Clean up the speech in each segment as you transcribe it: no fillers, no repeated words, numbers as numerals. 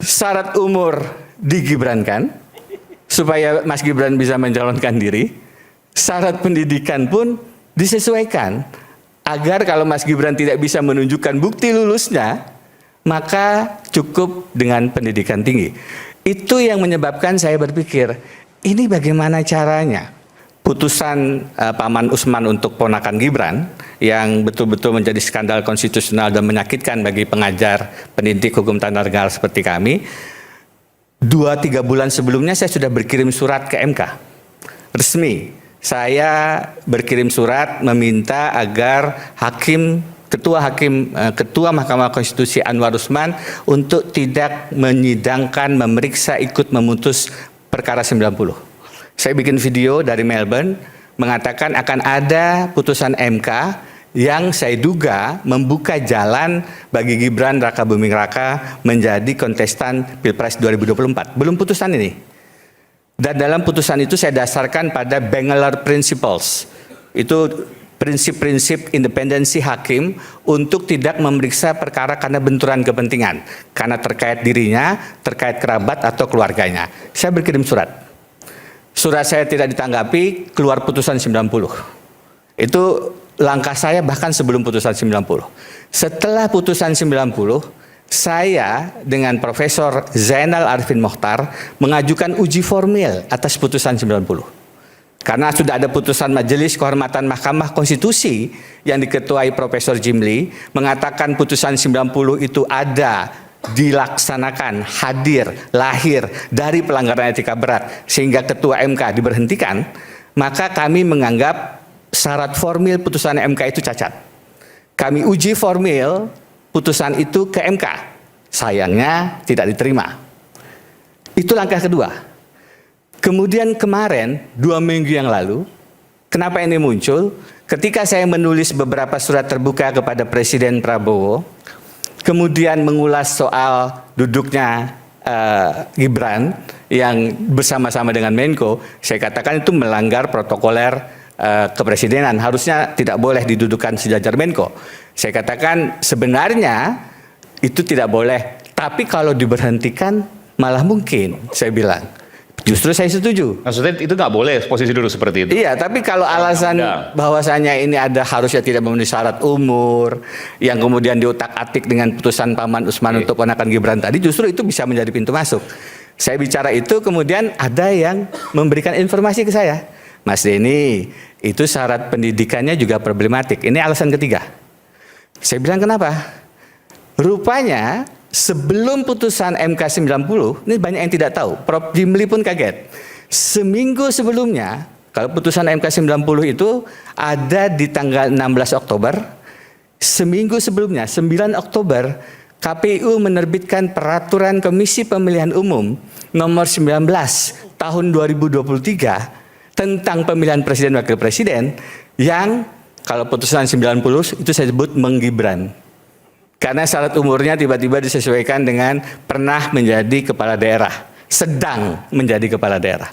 syarat umur digibrankan supaya Mas Gibran bisa mencalonkan diri. Syarat pendidikan pun disesuaikan agar kalau Mas Gibran tidak bisa menunjukkan bukti lulusnya, maka cukup dengan pendidikan tinggi. Itu yang menyebabkan saya berpikir, ini bagaimana caranya putusan Paman Usman untuk ponakan Gibran yang betul-betul menjadi skandal konstitusional dan menyakitkan bagi pengajar pendidik hukum tata negara seperti kami. 2-3 bulan sebelumnya saya sudah berkirim surat ke MK resmi. Saya berkirim surat meminta agar Ketua Mahkamah Konstitusi Anwar Usman untuk tidak menyidangkan, memeriksa, ikut memutus perkara 90. Saya bikin video dari Melbourne mengatakan akan ada putusan MK yang saya duga membuka jalan bagi Gibran Raka Buming Raka menjadi kontestan Pilpres 2024. Belum putusan ini. Dan dalam putusan itu saya dasarkan pada Bangalore Principles. Itu prinsip-prinsip independensi hakim untuk tidak memeriksa perkara karena benturan kepentingan. Karena terkait dirinya, terkait kerabat atau keluarganya. Saya berkirim surat. Surat saya tidak ditanggapi, keluar putusan 90. Itu langkah saya bahkan sebelum putusan 90. Setelah putusan 90, saya dengan Profesor Zainal Arifin Mokhtar mengajukan uji formil atas putusan 90. Karena sudah ada putusan Majelis Kehormatan Mahkamah Konstitusi yang diketuai Profesor Jimli mengatakan putusan 90 itu ada, dilaksanakan, hadir, lahir dari pelanggaran etika berat sehingga Ketua MK diberhentikan, maka kami menganggap syarat formil putusan MK itu cacat. Kami uji formil putusan itu ke MK. Sayangnya tidak diterima. Itu langkah kedua. Kemudian kemarin, 2 minggu yang lalu, kenapa ini muncul? Ketika saya menulis beberapa surat terbuka kepada Presiden Prabowo, kemudian mengulas soal duduknya Gibran yang bersama-sama dengan Menko, saya katakan itu melanggar protokoler kepresidenan, harusnya tidak boleh didudukan sejajar Menko. Saya katakan sebenarnya itu tidak boleh, tapi kalau diberhentikan malah mungkin, saya bilang. Justru saya setuju. Maksudnya itu nggak boleh posisi dulu seperti itu? Iya, tapi kalau alasan bahwasanya ini ada harusnya tidak memenuhi syarat umur, yang kemudian diutak-atik dengan putusan Paman Usman untuk ponakan Gibran tadi, justru itu bisa menjadi pintu masuk. Saya bicara itu, kemudian ada yang memberikan informasi ke saya. Mas Denny, itu syarat pendidikannya juga problematik. Ini alasan ketiga. Saya bilang kenapa? Rupanya sebelum putusan MK 90, ini banyak yang tidak tahu. Prof. Jimli pun kaget. Seminggu sebelumnya, kalau putusan MK 90 itu ada di tanggal 16 Oktober. Seminggu sebelumnya, 9 Oktober, KPU menerbitkan peraturan Komisi Pemilihan Umum nomor 19 tahun 2023 tentang pemilihan presiden wakil presiden yang kalau putusan 90 itu saya sebut menggibran. Karena syarat umurnya tiba-tiba disesuaikan dengan pernah menjadi kepala daerah, sedang menjadi kepala daerah.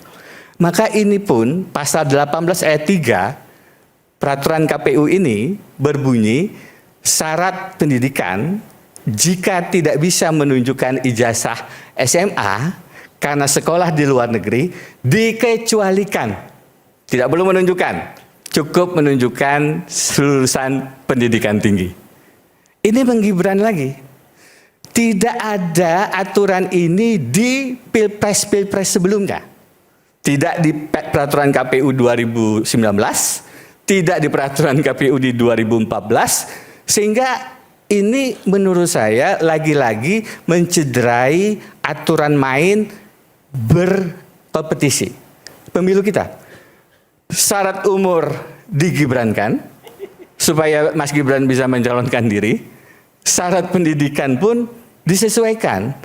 Maka ini pun pasal 18 ayat 3 peraturan KPU ini berbunyi syarat pendidikan jika tidak bisa menunjukkan ijazah SMA karena sekolah di luar negeri dikecualikan. Tidak perlu menunjukkan, cukup menunjukkan lulusan pendidikan tinggi. Ini menggibran lagi. Tidak ada aturan ini di pilpres-pilpres sebelumnya. Tidak di peraturan KPU 2019, tidak di peraturan KPU di 2014, sehingga ini menurut saya lagi-lagi mencederai aturan main berkompetisi pemilu kita. Syarat umur digibrankan supaya Mas Gibran bisa mencalonkan diri. Syarat pendidikan pun disesuaikan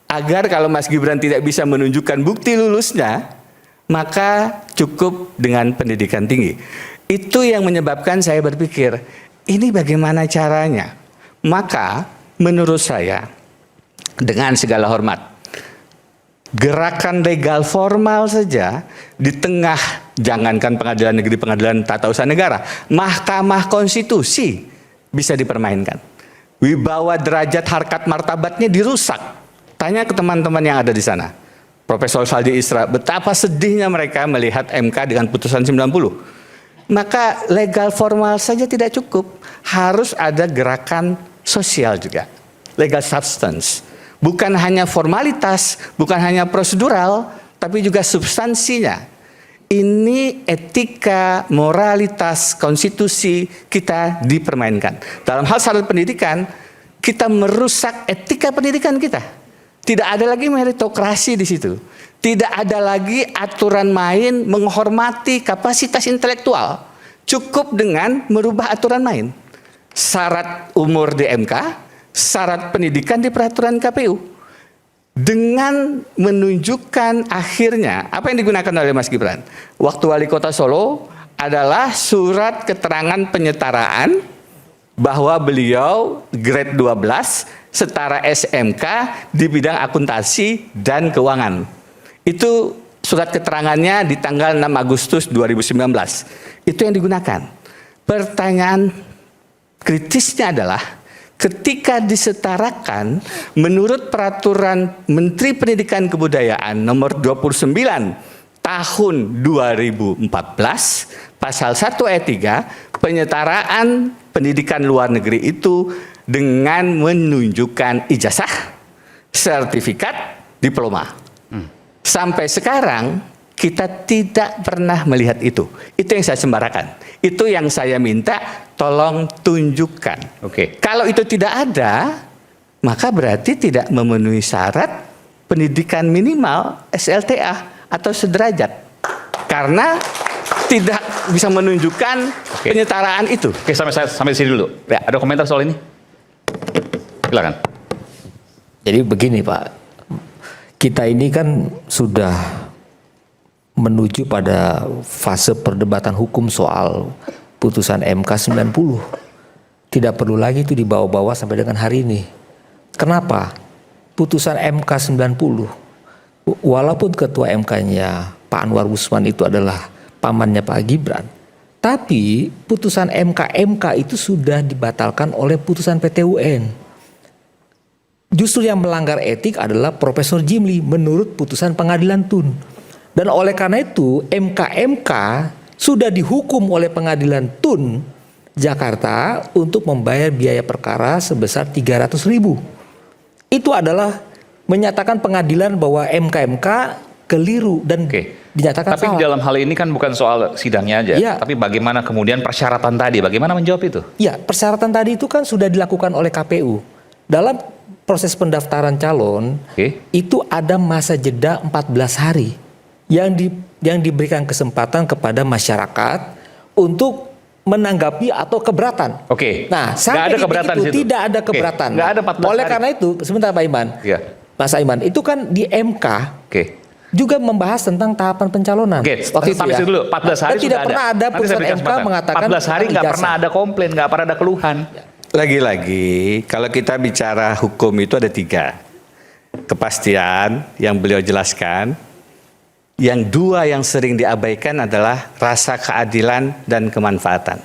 agar kalau Mas Gibran tidak bisa menunjukkan bukti lulusnya, maka cukup dengan pendidikan tinggi. Itu yang menyebabkan saya berpikir, ini bagaimana caranya? Maka menurut saya, dengan segala hormat, gerakan legal formal saja di tengah, jangankan pengadilan negeri, pengadilan tata usaha negara, Mahkamah Konstitusi bisa dipermainkan. Wibawa derajat harkat martabatnya dirusak Tanya ke teman-teman yang ada di sana. Profesor Saldi Isra, betapa sedihnya mereka melihat MK dengan putusan 90. Maka legal formal saja tidak cukup, harus ada gerakan sosial juga, legal substance. Bukan hanya formalitas, bukan hanya prosedural, tapi juga substansinya. Ini etika, moralitas, konstitusi kita dipermainkan. Dalam hal syarat pendidikan, kita merusak etika pendidikan kita. Tidak ada lagi meritokrasi di situ. Tidak ada lagi aturan main menghormati kapasitas intelektual. Cukup dengan merubah aturan main. Syarat umur di MK, syarat pendidikan di peraturan KPU. Dengan menunjukkan akhirnya, apa yang digunakan oleh Mas Gibran? Waktu wali kota Solo adalah surat keterangan penyetaraan bahwa beliau grade 12 setara SMK di bidang akuntansi dan keuangan. Itu surat keterangannya di tanggal 6 Agustus 2019. Itu yang digunakan. Pertanyaan kritisnya adalah ketika disetarakan menurut peraturan Menteri Pendidikan Kebudayaan nomor 29 tahun 2014 pasal 1 ayat 3, penyetaraan pendidikan luar negeri itu dengan menunjukkan ijazah, sertifikat, diploma. Sampai sekarang kita tidak pernah melihat itu. Itu yang saya sembarakan. Itu yang saya minta tolong tunjukkan. Oke. Kalau itu tidak ada, maka berarti tidak memenuhi syarat pendidikan minimal SLTA atau sederajat. Karena tidak bisa menunjukkan penyetaraan itu. Oke, sampai sini dulu. Ya, ada komentar soal ini? Silakan. Jadi begini Pak, kita ini kan sudah menuju pada fase perdebatan hukum soal putusan MK 90. Tidak perlu lagi itu dibawa-bawa sampai dengan hari ini. Kenapa? Putusan MK 90, walaupun ketua MK-nya Pak Anwar Usman itu adalah pamannya Pak Gibran, tapi putusan MK itu sudah dibatalkan oleh putusan PT UN. Justru yang melanggar etik adalah Profesor Jimli menurut putusan pengadilan Tun. Dan oleh karena itu MK sudah dihukum oleh pengadilan Tun Jakarta untuk membayar biaya perkara sebesar 300.000. Itu adalah menyatakan pengadilan bahwa MK keliru dan dinyatakan Tapi salah. dalam hal ini kan bukan soal sidangnya aja, Ya. tapi bagaimana kemudian persyaratan tadi, bagaimana menjawab itu? Ya, persyaratan tadi itu kan sudah dilakukan oleh KPU. Dalam proses pendaftaran calon, itu ada masa jeda 14 hari yang diberikan kesempatan kepada masyarakat untuk menanggapi atau keberatan. Nah, sampai nggak ada keberatan itu di situ. tidak ada keberatan. Nggak ada 14 Oleh hari. karena itu, sebentar Pak Iman. Iya. Mas Aiman, itu kan di MK juga membahas tentang tahapan pencalonan. Waktu itu ya. Dulu, 14 hari dan tidak pernah ada Nanti putusan saya berikan MK kesempatan. mengatakan 14 hari nggak ijazah. pernah ada komplain, nggak pernah ada keluhan. Lagi-lagi, kalau kita bicara hukum itu ada 3. Kepastian yang beliau jelaskan. Yang 2 yang sering diabaikan adalah rasa keadilan dan kemanfaatan.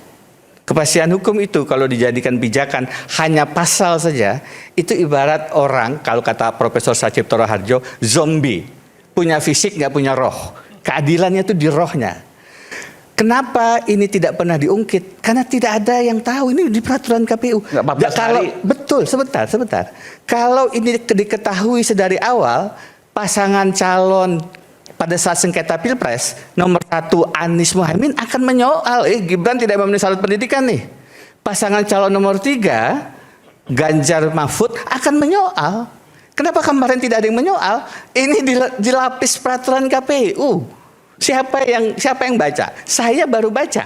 Kepastian hukum itu kalau dijadikan pijakan hanya pasal saja, itu ibarat orang, kalau kata Profesor Sacipto Raharjo, zombie. Punya fisik, nggak punya roh. Keadilannya itu di rohnya. Kenapa ini tidak pernah diungkit? Karena tidak ada yang tahu, ini di peraturan KPU. Nggak, 14 hari. Betul, sebentar. Kalau ini diketahui sedari awal, pasangan calon pada saat sengketa Pilpres, nomor 1 Anies Mohaimin akan menyoal, Gibran tidak memenuhi syarat pendidikan nih. Pasangan calon nomor 3, Ganjar Mahfud akan menyoal. Kenapa kemarin tidak ada yang menyoal? Ini dilapis peraturan KPU. Siapa yang baca? Saya baru baca.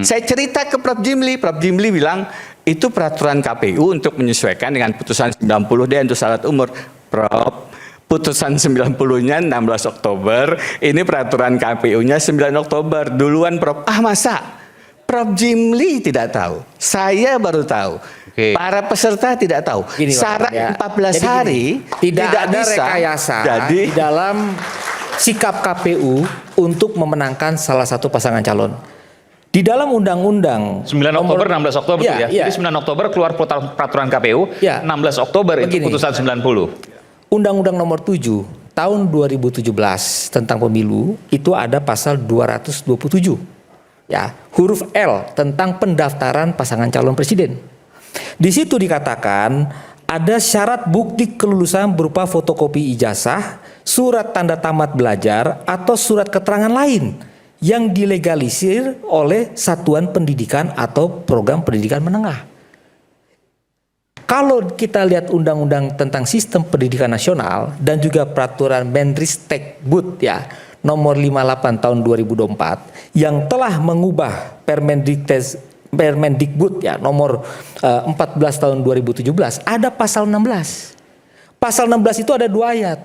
Saya cerita ke Prof. Jimli. Prof. Jimli bilang, itu peraturan KPU untuk menyesuaikan dengan putusan 90D untuk syarat umur. Prof, putusan 90-nya 16 Oktober, ini peraturan KPU-nya 9 Oktober. Duluan Prof. Masa? Prof. Jimli tidak tahu. Saya baru tahu. Para peserta tidak tahu. Syarat 14 hari tidak ada bisa. rekayasa Jadi di dalam sikap KPU untuk memenangkan salah satu pasangan calon. Di dalam undang-undang 9 Oktober, 16 Oktober Ya, ya. Jadi 9 Oktober keluar peraturan KPU, Ya. 16 Oktober itu Begini. putusan 90. Undang-Undang Nomor 7 tahun 2017 tentang pemilu itu ada pasal 227. Ya, huruf L tentang pendaftaran pasangan calon presiden. Di situ dikatakan ada syarat bukti kelulusan berupa fotokopi ijazah, surat tanda tamat belajar, atau surat keterangan lain yang dilegalisir oleh satuan pendidikan atau program pendidikan menengah. Kalau kita lihat undang-undang tentang sistem pendidikan nasional dan juga peraturan Mendristekbud ya nomor 58 tahun 2024 yang telah mengubah Permendikbud ya nomor 14 tahun 2017 ada pasal 16. Pasal 16 itu ada 2 ayat.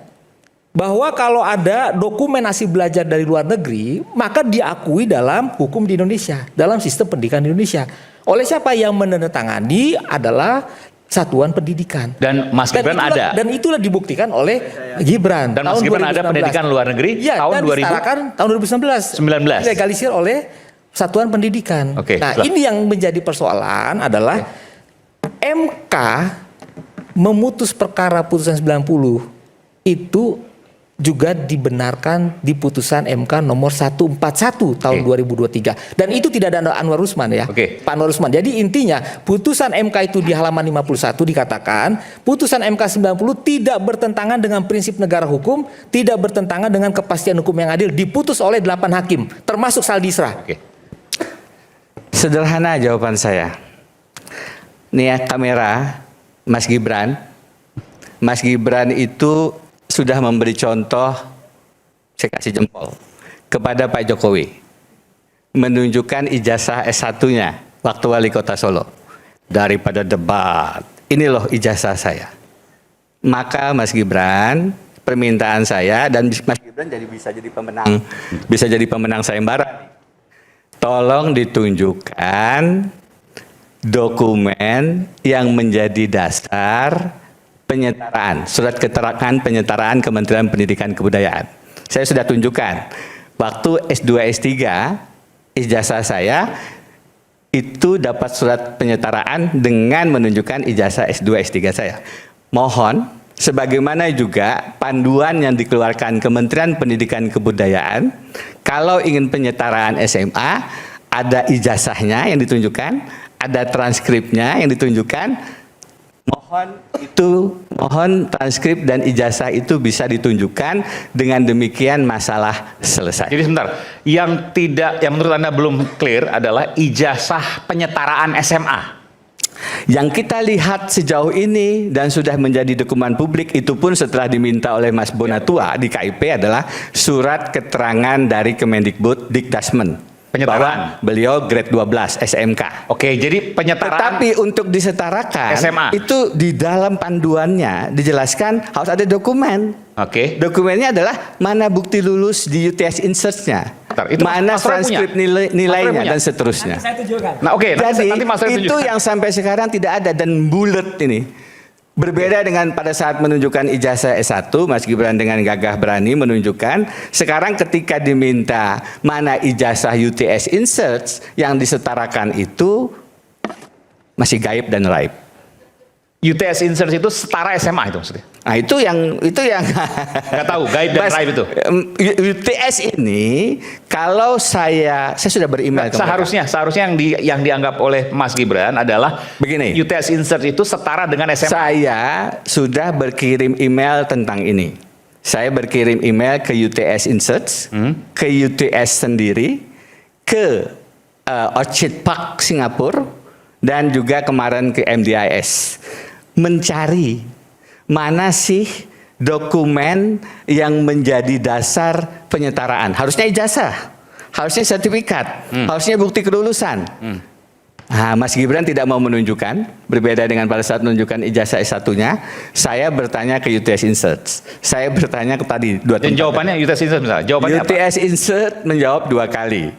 Bahwa kalau ada dokumen hasil belajar dari luar negeri maka diakui dalam hukum di Indonesia, dalam sistem pendidikan di Indonesia. Oleh siapa yang menandatangani adalah Satuan Pendidikan. Dan Mas Gibran ada. Dan itulah dibuktikan oleh Gibran. Dan Mas Gibran ada pendidikan luar negeri ya, tahun 2000 tahun 2019. Dilegalisir oleh Satuan Pendidikan. Oke, nah, ini yang menjadi persoalan adalah MK memutus perkara putusan 90 itu juga dibenarkan di putusan MK nomor 141 tahun 2023. Dan itu tidak ada Anwar Usman ya. Pak Anwar Usman. Jadi intinya putusan MK itu di halaman 51 dikatakan putusan MK 90 tidak bertentangan dengan prinsip negara hukum, tidak bertentangan dengan kepastian hukum yang adil, diputus oleh 8 hakim termasuk Saldi Isra. Sederhana jawaban saya. Nih ya kamera Mas Gibran. Mas Gibran itu sudah memberi contoh, saya kasih jempol, kepada Pak Jokowi. Menunjukkan ijazah S1-nya waktu wali kota Solo. Daripada debat, ini loh ijazah saya. Maka Mas Gibran, permintaan saya, dan Mas Gibran bisa jadi pemenang. Bisa jadi pemenang sayembara. Tolong ditunjukkan dokumen yang menjadi dasar penyetaraan, surat keterangan penyetaraan Kementerian Pendidikan Kebudayaan. Saya sudah tunjukkan. Waktu S2, S3, ijazah saya itu dapat surat penyetaraan dengan menunjukkan ijazah S2, S3 saya. Mohon, sebagaimana juga panduan yang dikeluarkan Kementerian Pendidikan Kebudayaan, kalau ingin penyetaraan SMA, ada ijazahnya yang ditunjukkan, ada transkripnya yang ditunjukkan. Mohon transkrip dan ijazah itu bisa ditunjukkan, dengan demikian masalah selesai. Jadi sebentar, yang menurut Anda belum clear adalah ijazah penyetaraan SMA. Yang kita lihat sejauh ini dan sudah menjadi dokumen publik itu pun setelah diminta oleh Mas Bonatua di KIP adalah surat keterangan dari Kemendikbud Dikdasmen. Penyetaraan. Beliau grade 12 SMK. Oke, jadi penyetaraan. Tetapi untuk disetarakan SMA. itu di dalam panduannya dijelaskan harus ada dokumen. Oke. Dokumennya adalah mana bukti lulus di UTS Insert-nya, mana transkrip nilainya dan seterusnya. Nah, oke. Jadi nanti Mas Roy itu tunjukkan. yang sampai sekarang tidak ada dan bulat ini. Berbeda dengan pada saat menunjukkan ijazah S1, Mas Gibran dengan gagah berani menunjukkan. Sekarang ketika diminta mana ijazah UTS Insert yang disetarakan itu masih gaib dan raib. UTS Insert itu setara SMA itu maksudnya? Nah itu yang nggak tahu, gaib dan raib itu. UTS ini kalau saya sudah beremail ke seharusnya yang dianggap oleh Mas Gibran adalah begini. UTS Insert itu setara dengan SMA. Saya sudah berkirim email tentang ini. Saya berkirim email ke UTS Insert, ke UTS sendiri, ke Orchid Park Singapura, dan juga kemarin ke MDIS. Mencari mana sih dokumen yang menjadi dasar penyetaraan. Harusnya ijazah, harusnya sertifikat, harusnya bukti kelulusan. Nah, Mas Gibran tidak mau menunjukkan, berbeda dengan pada saat menunjukkan ijazah S1-nya. Saya bertanya ke UTS Insert. Saya bertanya ke tadi 2 tempat. Dan jawabannya UTS Insert misalnya. Jawabannya UTS Insert menjawab 2 kali.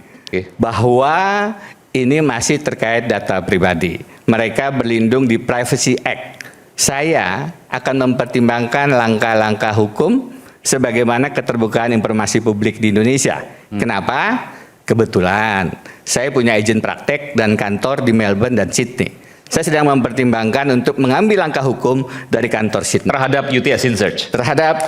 Bahwa ini masih terkait data pribadi. Mereka berlindung di Privacy Act. Saya akan mempertimbangkan langkah-langkah hukum sebagaimana keterbukaan informasi publik di Indonesia. Kenapa? Kebetulan saya punya izin praktek dan kantor di Melbourne dan Sydney. Saya sedang mempertimbangkan untuk mengambil langkah hukum dari kantor Sydney terhadap UTS Search. terhadap